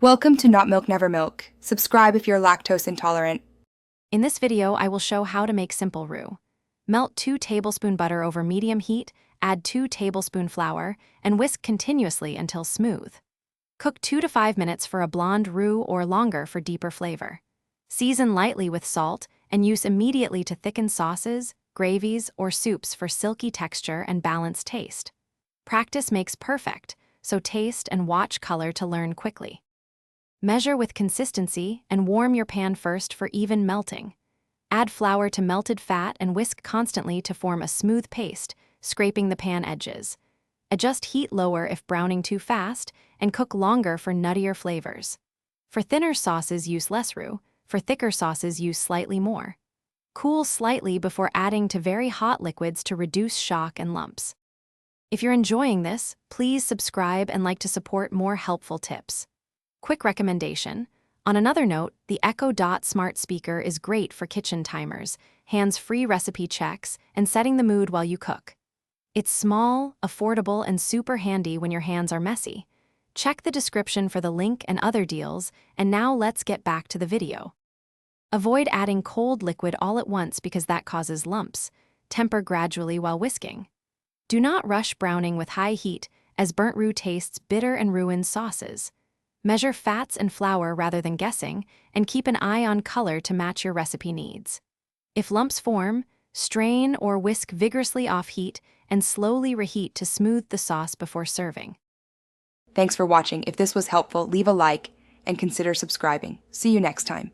Welcome to Not Milk Never Milk. Subscribe if you're lactose intolerant. In this video, I will show how to make simple roux. Melt 2 tablespoon butter over medium heat, add 2 tablespoon flour, and whisk continuously until smooth. Cook 2 to 5 minutes for a blonde roux or longer for deeper flavor. Season lightly with salt and use immediately to thicken sauces, gravies, or soups for silky texture and balanced taste. Practice makes perfect, so taste and watch color to learn quickly. Measure with consistency and warm your pan first for even melting. Add flour to melted fat and whisk constantly to form a smooth paste, scraping the pan edges. Adjust heat lower if browning too fast, and cook longer for nuttier flavors. For thinner sauces, use less roux. For thicker sauces, use slightly more. Cool slightly before adding to very hot liquids to reduce shock and lumps. If you're enjoying this, please subscribe and like to support more helpful tips. Quick recommendation. On another note, the Echo Dot smart speaker is great for kitchen timers, hands-free recipe checks, and setting the mood while you cook. It's small, affordable, and super handy when your hands are messy. Check the description for the link and other deals, and now let's get back to the video. Avoid adding cold liquid all at once because that causes lumps. Temper gradually while whisking. Do not rush browning with high heat, as burnt roux tastes bitter and ruins sauces. Measure fats and flour rather than guessing, and keep an eye on color to match your recipe needs. If lumps form, strain or whisk vigorously off heat and slowly reheat to smooth the sauce before serving. Thanks for watching. If this was helpful, leave a like and consider subscribing. See you next time.